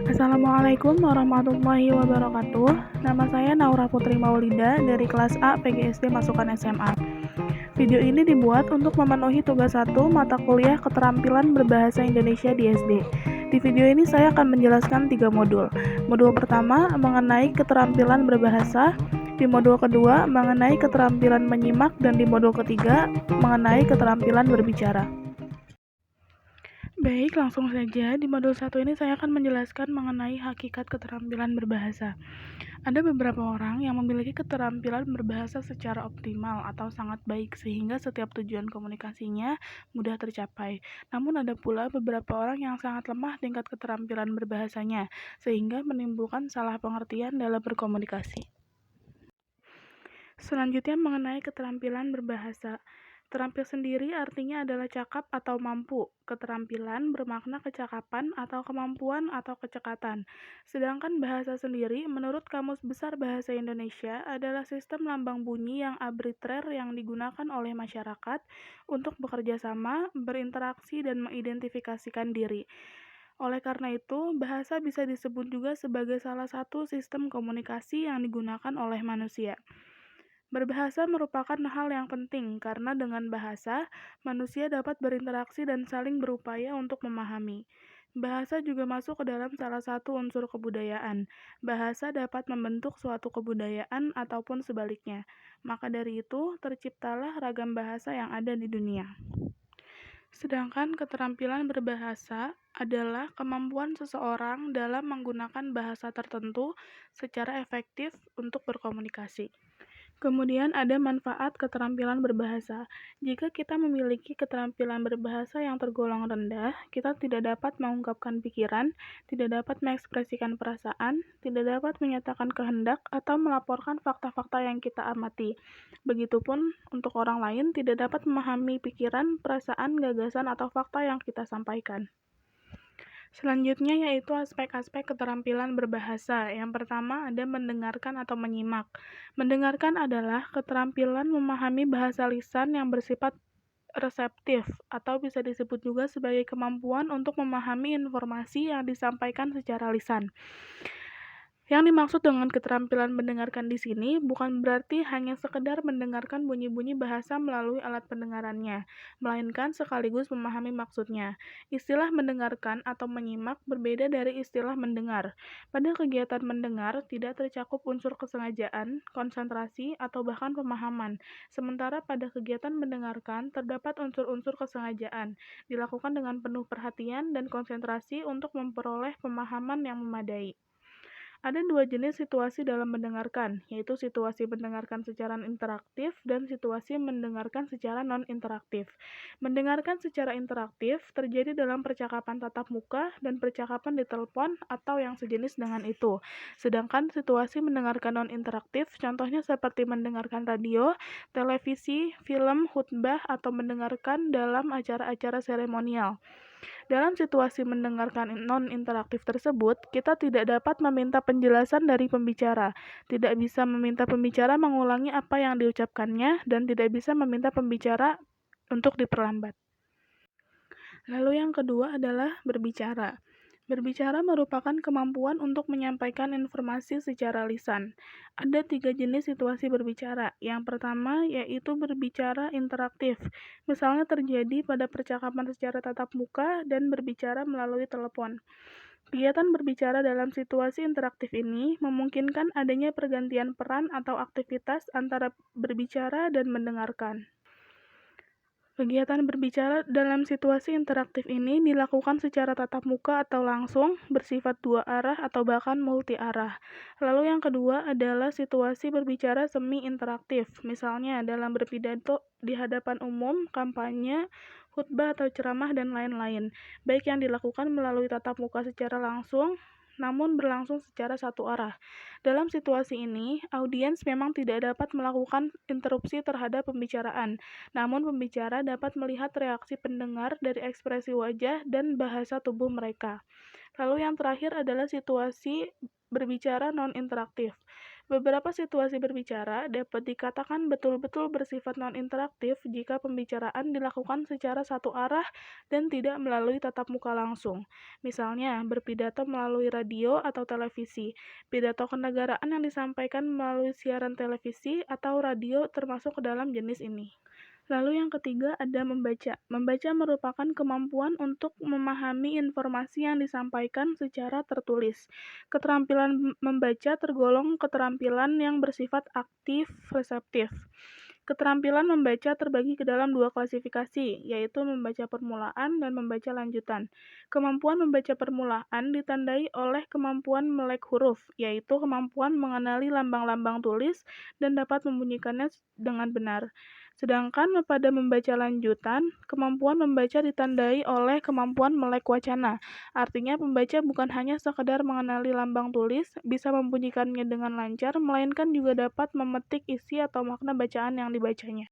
Assalamualaikum warahmatullahi wabarakatuh. Nama saya Naura Putri Maulida dari kelas A PGSD Masukan SMA. Video ini dibuat untuk memenuhi tugas 1 mata kuliah keterampilan berbahasa Indonesia di SD. Di video ini saya akan menjelaskan 3 modul. Modul pertama mengenai keterampilan berbahasa, di modul kedua mengenai keterampilan menyimak, dan di modul ketiga mengenai keterampilan berbicara. Baik, langsung saja. Di modul 1 ini saya akan menjelaskan mengenai hakikat keterampilan berbahasa. Ada beberapa orang yang memiliki keterampilan berbahasa secara optimal atau sangat baik sehingga setiap tujuan komunikasinya mudah tercapai. Namun ada pula beberapa orang yang sangat lemah tingkat keterampilan berbahasanya sehingga menimbulkan salah pengertian dalam berkomunikasi. Selanjutnya mengenai keterampilan berbahasa. Terampil sendiri artinya adalah cakap atau mampu. Keterampilan bermakna kecakapan atau kemampuan atau kecekatan. Sedangkan bahasa sendiri menurut Kamus Besar Bahasa Indonesia adalah sistem lambang bunyi yang arbitrer yang digunakan oleh masyarakat untuk bekerja sama, berinteraksi, dan mengidentifikasikan diri. Oleh karena itu, bahasa bisa disebut juga sebagai salah satu sistem komunikasi yang digunakan oleh manusia. Berbahasa merupakan hal yang penting karena dengan bahasa, manusia dapat berinteraksi dan saling berupaya untuk memahami. Bahasa juga masuk ke dalam salah satu unsur kebudayaan. Bahasa dapat membentuk suatu kebudayaan ataupun sebaliknya. Maka dari itu, terciptalah ragam bahasa yang ada di dunia. Sedangkan keterampilan berbahasa adalah kemampuan seseorang dalam menggunakan bahasa tertentu secara efektif untuk berkomunikasi. Kemudian ada manfaat keterampilan berbahasa. Jika kita memiliki keterampilan berbahasa yang tergolong rendah, kita tidak dapat mengungkapkan pikiran, tidak dapat mengekspresikan perasaan, tidak dapat menyatakan kehendak, atau melaporkan fakta-fakta yang kita amati. Begitupun untuk orang lain tidak dapat memahami pikiran, perasaan, gagasan, atau fakta yang kita sampaikan. Selanjutnya yaitu aspek-aspek keterampilan berbahasa. Yang pertama ada mendengarkan atau menyimak. Mendengarkan adalah keterampilan memahami bahasa lisan yang bersifat reseptif atau bisa disebut juga sebagai kemampuan untuk memahami informasi yang disampaikan secara lisan. Yang dimaksud dengan keterampilan mendengarkan di sini bukan berarti hanya sekedar mendengarkan bunyi-bunyi bahasa melalui alat pendengarannya, melainkan sekaligus memahami maksudnya. Istilah mendengarkan atau menyimak berbeda dari istilah mendengar. Pada kegiatan mendengar tidak tercakup unsur kesengajaan, konsentrasi, atau bahkan pemahaman. Sementara pada kegiatan mendengarkan terdapat unsur-unsur kesengajaan, dilakukan dengan penuh perhatian dan konsentrasi untuk memperoleh pemahaman yang memadai. Ada dua jenis situasi dalam mendengarkan, yaitu situasi mendengarkan secara interaktif dan situasi mendengarkan secara non-interaktif. Mendengarkan secara interaktif terjadi dalam percakapan tatap muka dan percakapan di telepon atau yang sejenis dengan itu. Sedangkan situasi mendengarkan non-interaktif, contohnya seperti mendengarkan radio, televisi, film, khutbah, atau mendengarkan dalam acara-acara seremonial. Dalam situasi mendengarkan non-interaktif tersebut, kita tidak dapat meminta penjelasan dari pembicara, tidak bisa meminta pembicara mengulangi apa yang diucapkannya, dan tidak bisa meminta pembicara untuk diperlambat. Lalu yang kedua adalah berbicara. Berbicara merupakan kemampuan untuk menyampaikan informasi secara lisan. Ada 3 jenis situasi berbicara. Yang pertama yaitu berbicara interaktif. Misalnya terjadi pada percakapan secara tatap muka dan berbicara melalui telepon. Kegiatan berbicara dalam situasi interaktif ini memungkinkan adanya pergantian peran atau aktivitas antara berbicara dan mendengarkan. Kegiatan berbicara dalam situasi interaktif ini dilakukan secara tatap muka atau langsung, bersifat dua arah atau bahkan multi arah. Lalu yang kedua adalah situasi berbicara semi-interaktif, misalnya dalam berpidato di hadapan umum, kampanye, khutbah atau ceramah, dan lain-lain, baik yang dilakukan melalui tatap muka secara langsung, namun berlangsung secara satu arah. Dalam situasi ini, audiens memang tidak dapat melakukan interupsi terhadap pembicaraan, namun pembicara dapat melihat reaksi pendengar dari ekspresi wajah dan bahasa tubuh mereka. Lalu yang terakhir adalah situasi berbicara non-interaktif. Beberapa situasi berbicara dapat dikatakan betul-betul bersifat non-interaktif jika pembicaraan dilakukan secara satu arah dan tidak melalui tatap muka langsung. Misalnya, berpidato melalui radio atau televisi. Pidato kenegaraan yang disampaikan melalui siaran televisi atau radio termasuk ke dalam jenis ini. Lalu yang ketiga ada membaca. Membaca merupakan kemampuan untuk memahami informasi yang disampaikan secara tertulis. Keterampilan membaca tergolong keterampilan yang bersifat aktif reseptif. Keterampilan membaca terbagi ke dalam dua klasifikasi, yaitu membaca permulaan dan membaca lanjutan. Kemampuan membaca permulaan ditandai oleh kemampuan melek huruf, yaitu kemampuan mengenali lambang-lambang tulis dan dapat membunyikannya dengan benar. Sedangkan pada membaca lanjutan, kemampuan membaca ditandai oleh kemampuan melek wacana. Artinya pembaca bukan hanya sekedar mengenali lambang tulis, bisa membunyikannya dengan lancar, melainkan juga dapat memetik isi atau makna bacaan yang dibacanya.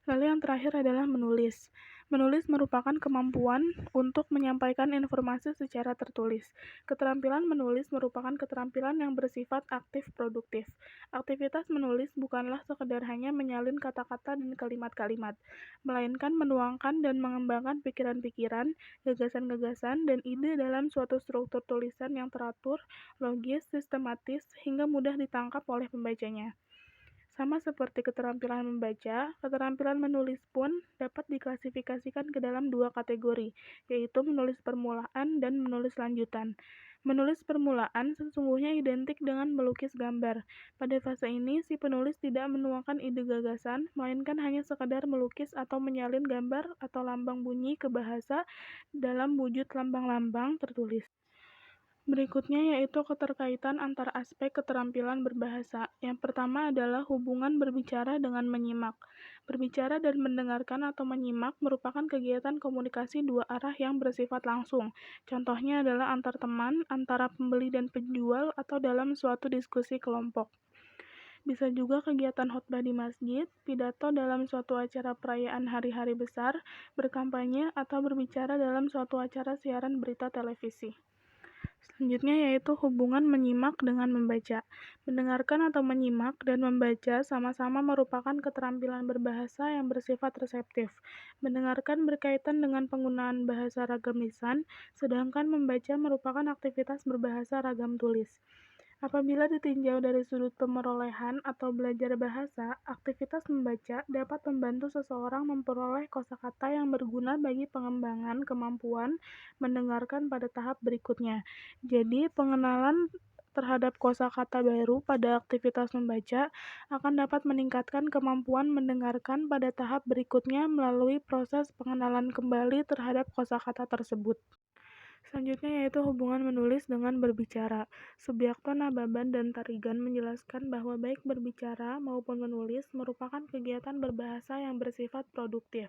Lalu yang terakhir adalah menulis. Menulis merupakan kemampuan untuk menyampaikan informasi secara tertulis. Keterampilan menulis merupakan keterampilan yang bersifat aktif produktif. Aktivitas menulis bukanlah sekedar hanya menyalin kata-kata dan kalimat-kalimat, melainkan menuangkan dan mengembangkan pikiran-pikiran, gagasan-gagasan, dan ide dalam suatu struktur tulisan yang teratur, logis, sistematis, hingga mudah ditangkap oleh pembacanya. Sama seperti keterampilan membaca, keterampilan menulis pun dapat diklasifikasikan ke dalam dua kategori, yaitu menulis permulaan dan menulis lanjutan. Menulis permulaan sesungguhnya identik dengan melukis gambar. Pada fase ini, si penulis tidak menuangkan ide gagasan, melainkan hanya sekadar melukis atau menyalin gambar atau lambang bunyi ke bahasa dalam wujud lambang-lambang tertulis. Berikutnya yaitu keterkaitan antara aspek keterampilan berbahasa. Yang pertama adalah hubungan berbicara dengan menyimak. Berbicara dan mendengarkan atau menyimak merupakan kegiatan komunikasi dua arah yang bersifat langsung. Contohnya adalah antar teman, antara pembeli dan penjual, atau dalam suatu diskusi kelompok. Bisa juga kegiatan khotbah di masjid, pidato dalam suatu acara perayaan hari-hari besar, berkampanye, atau berbicara dalam suatu acara siaran berita televisi. Selanjutnya yaitu hubungan menyimak dengan membaca. Mendengarkan atau menyimak dan membaca sama-sama merupakan keterampilan berbahasa yang bersifat reseptif. Mendengarkan berkaitan dengan penggunaan bahasa ragam lisan, sedangkan membaca merupakan aktivitas berbahasa ragam tulis. Apabila ditinjau dari sudut pemerolehan atau belajar bahasa, aktivitas membaca dapat membantu seseorang memperoleh kosakata yang berguna bagi pengembangan kemampuan mendengarkan pada tahap berikutnya. Jadi, pengenalan terhadap kosakata baru pada aktivitas membaca akan dapat meningkatkan kemampuan mendengarkan pada tahap berikutnya melalui proses pengenalan kembali terhadap kosakata tersebut. Selanjutnya yaitu hubungan menulis dengan berbicara. Subiakto, Nababan, dan Tarigan menjelaskan bahwa baik berbicara maupun menulis merupakan kegiatan berbahasa yang bersifat produktif.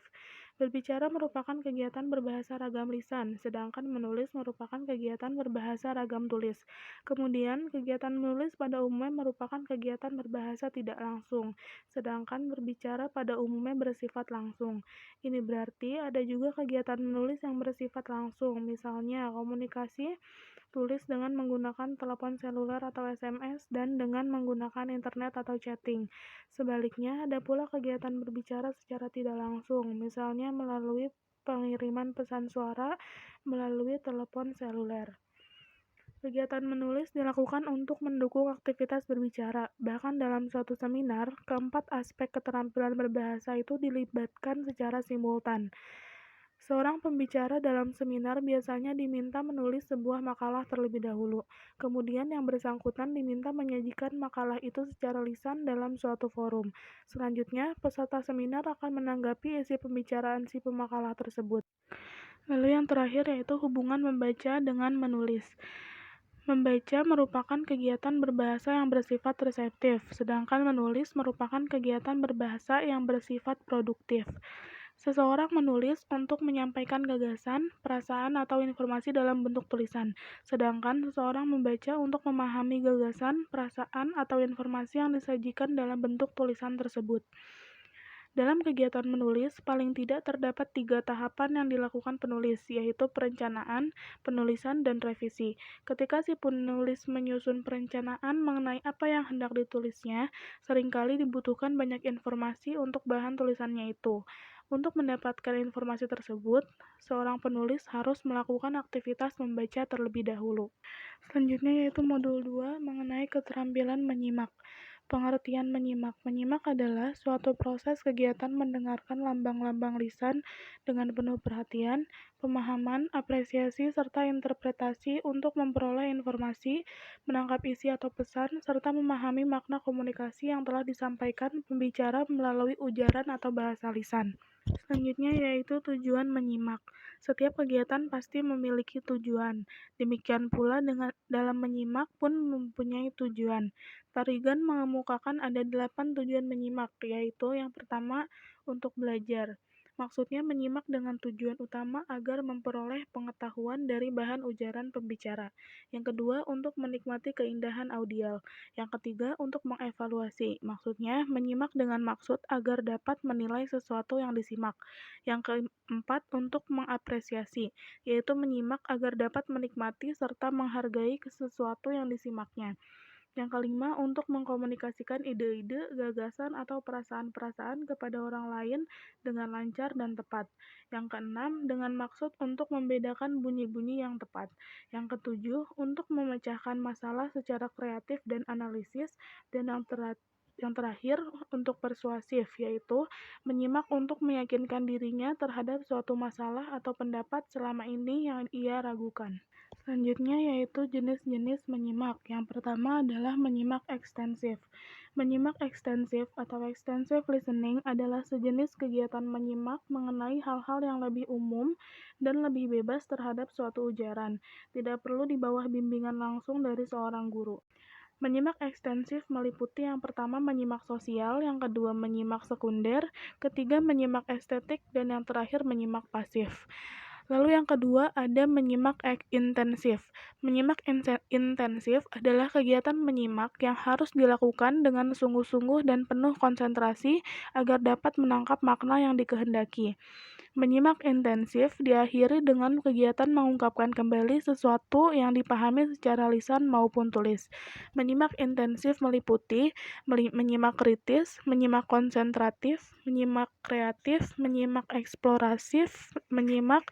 Berbicara merupakan kegiatan berbahasa ragam lisan, sedangkan menulis merupakan kegiatan berbahasa ragam tulis. Kemudian, kegiatan menulis pada umumnya merupakan kegiatan berbahasa tidak langsung, sedangkan berbicara pada umumnya bersifat langsung. Ini berarti ada juga kegiatan menulis yang bersifat langsung, misalnya komunikasi tulis dengan menggunakan telepon seluler atau SMS dan dengan menggunakan internet atau chatting. Sebaliknya, ada pula kegiatan berbicara secara tidak langsung, misalnya melalui pengiriman pesan suara melalui telepon seluler. Kegiatan menulis dilakukan untuk mendukung aktivitas berbicara. Bahkan dalam suatu seminar, keempat aspek keterampilan berbahasa itu dilibatkan secara simultan. Seorang pembicara dalam seminar biasanya diminta menulis sebuah makalah terlebih dahulu. Kemudian yang bersangkutan diminta menyajikan makalah itu secara lisan dalam suatu forum. Selanjutnya, peserta seminar akan menanggapi isi pembicaraan si pemakalah tersebut. Lalu yang terakhir yaitu hubungan membaca dengan menulis. Membaca merupakan kegiatan berbahasa yang bersifat reseptif, sedangkan menulis merupakan kegiatan berbahasa yang bersifat produktif. Seseorang menulis untuk menyampaikan gagasan, perasaan, atau informasi dalam bentuk tulisan, sedangkan seseorang membaca untuk memahami gagasan, perasaan, atau informasi yang disajikan dalam bentuk tulisan tersebut. Dalam kegiatan menulis, paling tidak terdapat 3 tahapan yang dilakukan penulis, yaitu perencanaan, penulisan, dan revisi. Ketika si penulis menyusun perencanaan mengenai apa yang hendak ditulisnya, seringkali dibutuhkan banyak informasi untuk bahan tulisannya itu. Untuk mendapatkan informasi tersebut, seorang penulis harus melakukan aktivitas membaca terlebih dahulu. Selanjutnya yaitu modul 2 mengenai keterampilan menyimak. Pengertian menyimak. Menyimak adalah suatu proses kegiatan mendengarkan lambang-lambang lisan dengan penuh perhatian, pemahaman, apresiasi, serta interpretasi untuk memperoleh informasi, menangkap isi atau pesan, serta memahami makna komunikasi yang telah disampaikan pembicara melalui ujaran atau bahasa lisan. Selanjutnya yaitu tujuan menyimak. Setiap kegiatan pasti memiliki tujuan. Demikian pula dalam menyimak pun mempunyai tujuan. Tarigan mengemukakan ada 8 tujuan menyimak, yaitu yang pertama untuk belajar. Maksudnya menyimak dengan tujuan utama agar memperoleh pengetahuan dari bahan ujaran pembicara. Yang kedua, untuk menikmati keindahan audio. Yang ketiga, untuk mengevaluasi. Maksudnya menyimak dengan maksud agar dapat menilai sesuatu yang disimak. Yang keempat, untuk mengapresiasi, yaitu menyimak agar dapat menikmati serta menghargai sesuatu yang disimaknya. Yang kelima, untuk mengkomunikasikan ide-ide, gagasan, atau perasaan-perasaan kepada orang lain dengan lancar dan tepat. Yang keenam, dengan maksud untuk membedakan bunyi-bunyi yang tepat. Yang ketujuh, untuk memecahkan masalah secara kreatif dan analisis. Dan yang terakhir, untuk persuasif, yaitu menyimak untuk meyakinkan dirinya terhadap suatu masalah atau pendapat selama ini yang ia ragukan. Selanjutnya yaitu jenis-jenis menyimak. Yang pertama adalah menyimak ekstensif. Menyimak ekstensif atau extensive listening adalah sejenis kegiatan menyimak mengenai hal-hal yang lebih umum dan lebih bebas terhadap suatu ujaran. Tidak perlu di bawah bimbingan langsung dari seorang guru. Menyimak ekstensif meliputi yang pertama menyimak sosial, yang kedua menyimak sekunder, ketiga menyimak estetik, dan yang terakhir menyimak pasif. Lalu yang kedua ada menyimak intensif. Menyimak intensif adalah kegiatan menyimak yang harus dilakukan dengan sungguh-sungguh dan penuh konsentrasi agar dapat menangkap makna yang dikehendaki. Menyimak intensif diakhiri dengan kegiatan mengungkapkan kembali sesuatu yang dipahami secara lisan maupun tulis. Menyimak intensif meliputi menyimak kritis, menyimak konsentratif, menyimak kreatif, menyimak eksploratif, menyimak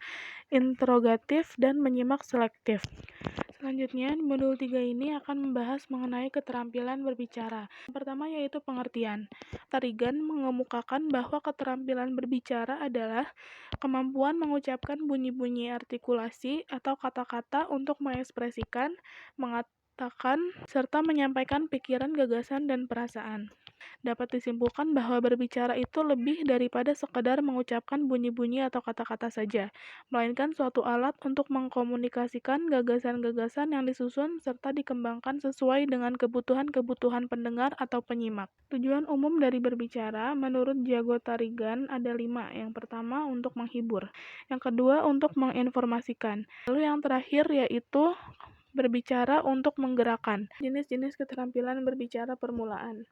interrogatif, dan menyimak selektif. Selanjutnya, modul 3 ini akan membahas mengenai keterampilan berbicara. Yang pertama yaitu pengertian. Tarigan mengemukakan bahwa keterampilan berbicara adalah kemampuan mengucapkan bunyi-bunyi artikulasi atau kata-kata untuk mengekspresikan, mengatakan, serta menyampaikan pikiran, gagasan, dan perasaan. Dapat disimpulkan bahwa berbicara itu lebih daripada sekedar mengucapkan bunyi-bunyi atau kata-kata saja, melainkan suatu alat untuk mengkomunikasikan gagasan-gagasan yang disusun serta dikembangkan sesuai dengan kebutuhan-kebutuhan pendengar atau penyimak. Tujuan umum dari berbicara, menurut Jago Tarigan, ada 5. Yang pertama, untuk menghibur. Yang kedua, untuk menginformasikan. Lalu yang terakhir, yaitu berbicara untuk menggerakkan. Jenis-jenis keterampilan berbicara permulaan.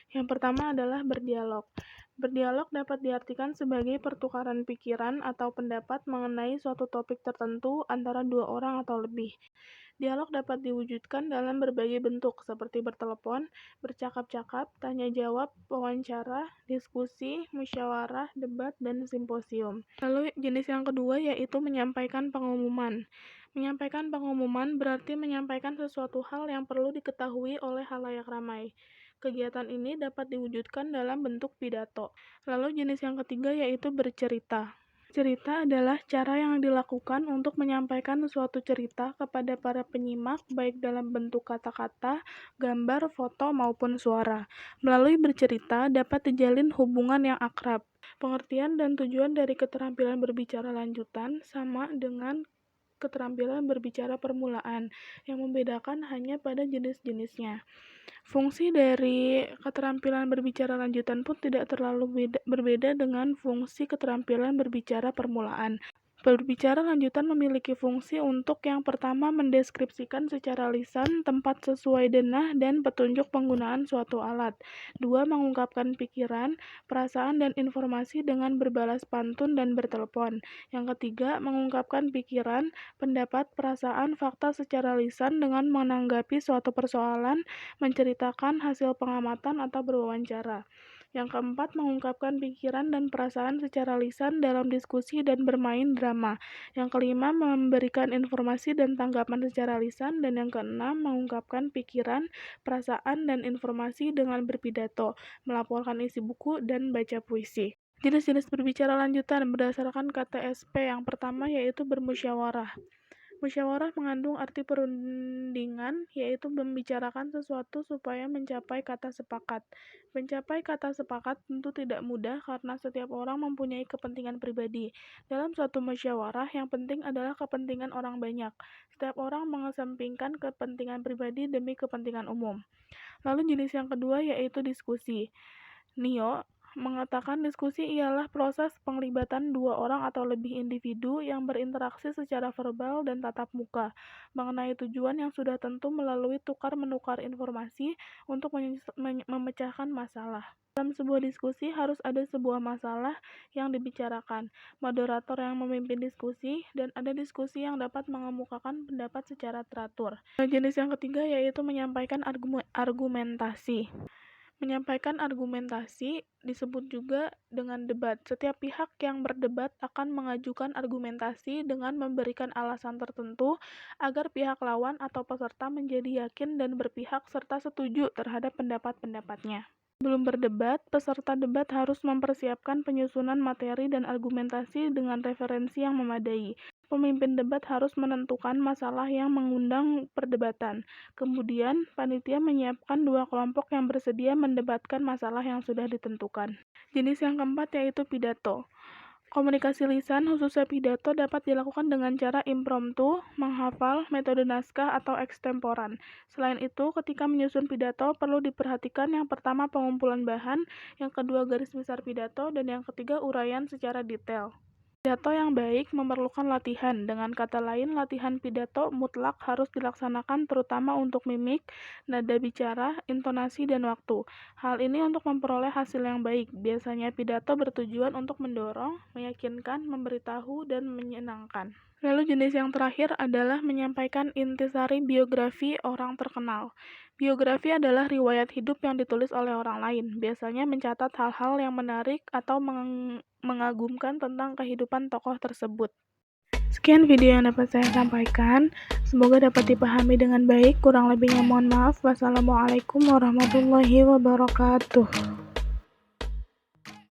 Yang pertama adalah berdialog. Berdialog dapat diartikan sebagai pertukaran pikiran atau pendapat mengenai suatu topik tertentu antara dua orang atau lebih. Dialog dapat diwujudkan dalam berbagai bentuk seperti bertelepon, bercakap-cakap, tanya jawab, wawancara, diskusi, musyawarah, debat, dan simposium. Lalu jenis yang kedua yaitu menyampaikan pengumuman. Menyampaikan pengumuman berarti menyampaikan sesuatu hal yang perlu diketahui oleh halayak ramai. Kegiatan ini dapat diwujudkan dalam bentuk pidato. Lalu jenis yang ketiga yaitu bercerita. Cerita adalah cara yang dilakukan untuk menyampaikan suatu cerita kepada para penyimak baik dalam bentuk kata-kata, gambar, foto, maupun suara. Melalui bercerita dapat dijalin hubungan yang akrab. Pengertian dan tujuan dari keterampilan berbicara lanjutan sama dengan keterampilan berbicara permulaan, yang membedakan hanya pada jenis-jenisnya. Fungsi dari keterampilan berbicara lanjutan pun tidak terlalu berbeda dengan fungsi keterampilan berbicara permulaan. Berbicara lanjutan memiliki fungsi untuk yang pertama mendeskripsikan secara lisan tempat sesuai denah dan petunjuk penggunaan suatu alat. Dua, mengungkapkan pikiran, perasaan, dan informasi dengan berbalas pantun dan bertelepon. Yang ketiga, mengungkapkan pikiran, pendapat, perasaan, fakta secara lisan dengan menanggapi suatu persoalan, menceritakan hasil pengamatan atau berwawancara. Yang keempat, mengungkapkan pikiran dan perasaan secara lisan dalam diskusi dan bermain drama. Yang kelima, memberikan informasi dan tanggapan secara lisan. Dan yang keenam, mengungkapkan pikiran, perasaan, dan informasi dengan berpidato, melaporkan isi buku, dan baca puisi. Jenis-jenis berbicara lanjutan berdasarkan KTSP yang pertama yaitu bermusyawarah. Musyawarah mengandung arti perundingan, yaitu membicarakan sesuatu supaya mencapai kata sepakat. Mencapai kata sepakat tentu tidak mudah karena setiap orang mempunyai kepentingan pribadi. Dalam suatu musyawarah, yang penting adalah kepentingan orang banyak. Setiap orang mengesampingkan kepentingan pribadi demi kepentingan umum. Lalu jenis yang kedua yaitu diskusi. Nio mengatakan diskusi ialah proses penglibatan dua orang atau lebih individu yang berinteraksi secara verbal dan tatap muka mengenai tujuan yang sudah tentu melalui tukar-menukar informasi untuk memecahkan masalah. Dalam sebuah diskusi harus ada sebuah masalah yang dibicarakan, moderator yang memimpin diskusi, dan ada diskusi yang dapat mengemukakan pendapat secara teratur. Jenis yang ketiga yaitu menyampaikan argumentasi. Menyampaikan argumentasi disebut juga dengan debat. Setiap pihak yang berdebat akan mengajukan argumentasi dengan memberikan alasan tertentu agar pihak lawan atau peserta menjadi yakin dan berpihak serta setuju terhadap pendapat-pendapatnya. Sebelum berdebat, peserta debat harus mempersiapkan penyusunan materi dan argumentasi dengan referensi yang memadai. Pemimpin debat harus menentukan masalah yang mengundang perdebatan. Kemudian, panitia menyiapkan dua kelompok yang bersedia mendebatkan masalah yang sudah ditentukan. Jenis yang keempat yaitu pidato. Komunikasi lisan, khususnya pidato, dapat dilakukan dengan cara impromptu, menghafal, metode naskah, atau ekstemporan. Selain itu, ketika menyusun pidato, perlu diperhatikan yang pertama pengumpulan bahan, yang kedua garis besar pidato, dan yang ketiga uraian secara detail. Pidato yang baik memerlukan latihan. Dengan kata lain, latihan pidato mutlak harus dilaksanakan terutama untuk mimik, nada bicara, intonasi, dan waktu. Hal ini untuk memperoleh hasil yang baik. Biasanya pidato bertujuan untuk mendorong, meyakinkan, memberitahu, dan menyenangkan. Lalu jenis yang terakhir adalah menyampaikan intisari biografi orang terkenal. Biografi adalah riwayat hidup yang ditulis oleh orang lain, biasanya mencatat hal-hal yang menarik atau mengagumkan tentang kehidupan tokoh tersebut. Sekian video yang dapat saya sampaikan, semoga dapat dipahami dengan baik, kurang lebihnya mohon maaf. Wassalamualaikum warahmatullahi wabarakatuh.